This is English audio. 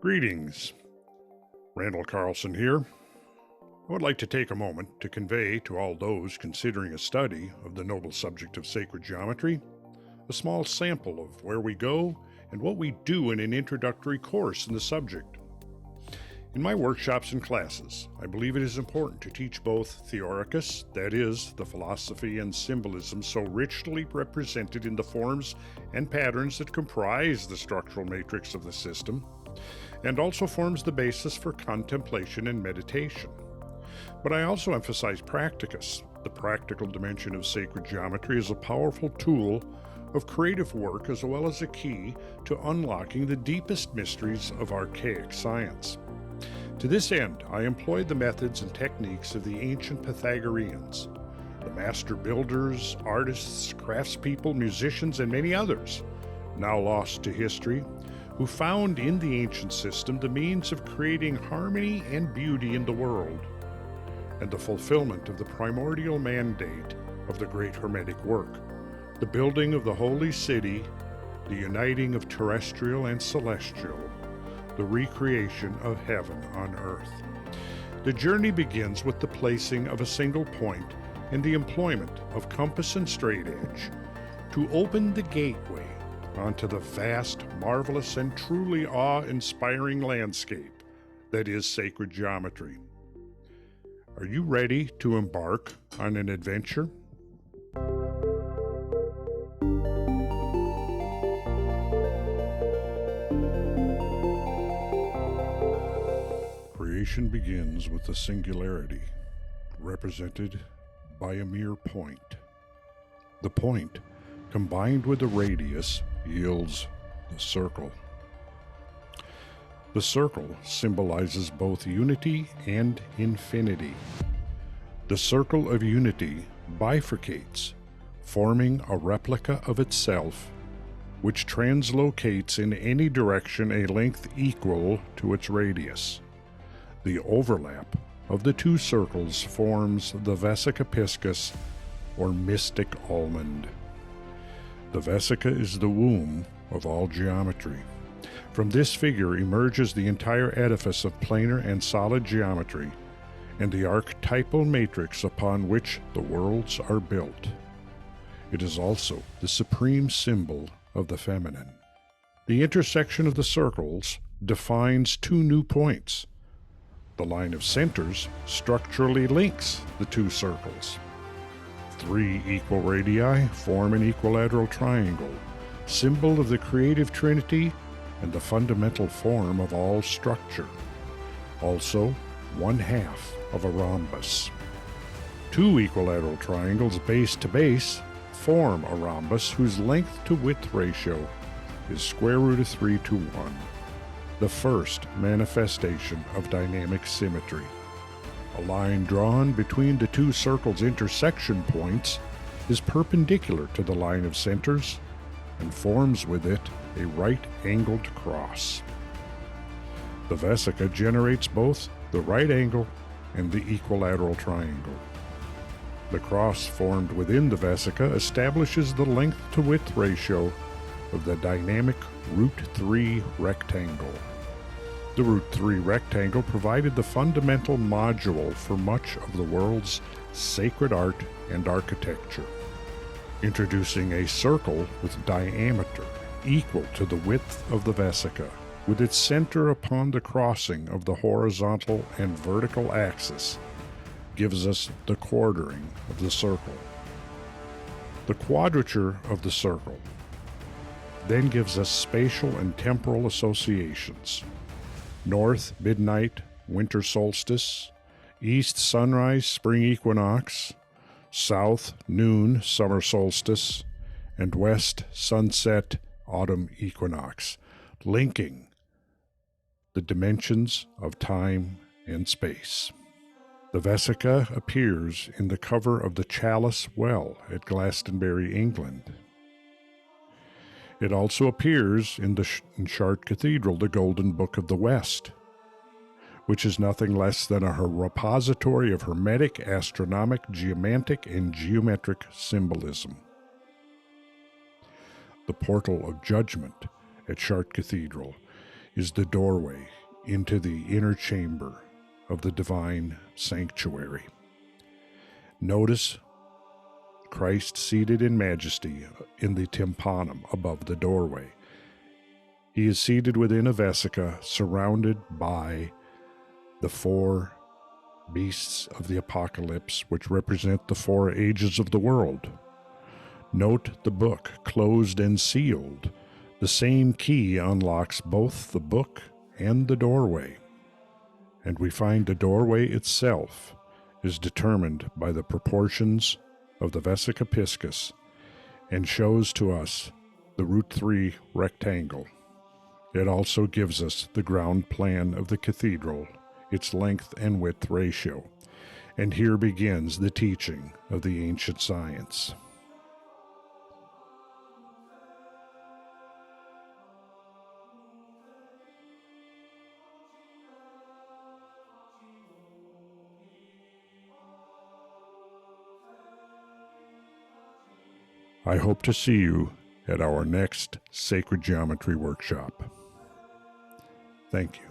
Greetings. Randall Carlson here. I would like to take a moment to convey to all those considering a study of the noble subject of sacred geometry a small sample of where we go and what we do in an introductory course in the subject. In my workshops and classes, I believe it is important to teach both theoricus, that is, the philosophy and symbolism so richly represented in the forms and patterns that comprise the structural matrix of the system, and also forms the basis for contemplation and meditation. But I also emphasize practicus. The practical dimension of sacred geometry is a powerful tool of creative work as well as a key to unlocking the deepest mysteries of archaic science. To this end, I employed the methods and techniques of the ancient Pythagoreans, the master builders, artists, craftspeople, musicians, and many others, now lost to history, who found in the ancient system the means of creating harmony and beauty in the world, and the fulfillment of the primordial mandate of the great Hermetic work, the building of the holy city, the uniting of terrestrial and celestial, the recreation of heaven on earth. The journey begins with the placing of a single point and the employment of compass and straight edge to open the gateway onto the vast, marvelous, and truly awe-inspiring landscape that is sacred geometry. Are you ready to embark on an adventure? Creation begins with the singularity, represented by a mere point. The point, combined with the radius, yields the circle. The circle symbolizes both unity and infinity. The circle of unity bifurcates, forming a replica of itself, which translocates in any direction a length equal to its radius. The overlap of the two circles forms the vesica piscis, or mystic almond. The vesica is the womb of all geometry. From this figure emerges the entire edifice of planar and solid geometry, and the archetypal matrix upon which the worlds are built. It is also the supreme symbol of the feminine. The intersection of the circles defines two new points. The line of centers structurally links the two circles. Three equal radii form an equilateral triangle, symbol of the creative trinity and the fundamental form of all structure. Also, one half of a rhombus. Two equilateral triangles base to base form a rhombus whose length to width ratio is square root of 3 to 1. The first manifestation of dynamic symmetry. A line drawn between the two circles' intersection points is perpendicular to the line of centers and forms with it a right-angled cross. The vesica generates both the right angle and the equilateral triangle. The cross formed within the vesica establishes the length-to-width ratio of the dynamic root 3 rectangle. The root 3 rectangle provided the fundamental module for much of the world's sacred art and architecture, introducing a circle with diameter equal to the width of the vesica, with its center upon the crossing of the horizontal and vertical axis, gives us the quartering of the circle. The quadrature of the circle then gives us spatial and temporal associations. North, midnight, winter solstice. East, sunrise, spring equinox. South, noon, summer solstice. And west, sunset, autumn equinox, linking the dimensions of time and space. The vesica appears in the cover of the Chalice Well at Glastonbury, England. It also appears in Chartres Cathedral, the Golden Book of the West, which is nothing less than a repository of Hermetic, astronomic, geomantic, and geometric symbolism. The Portal of Judgment at Chartres Cathedral is the doorway into the inner chamber of the divine sanctuary. Notice Christ seated in majesty in the tympanum above the doorway. He is seated within a vesica surrounded by the four beasts of the apocalypse, which represent the four ages of the world. Note the book closed and sealed. The same key unlocks both the book and the doorway. And we find the doorway itself is determined by the proportions of the vesica piscis and shows to us the root 3 rectangle. It also gives us the ground plan of the cathedral, its length and width ratio. And here begins the teaching of the ancient science. I hope to see you at our next Sacred Geometry workshop. Thank you.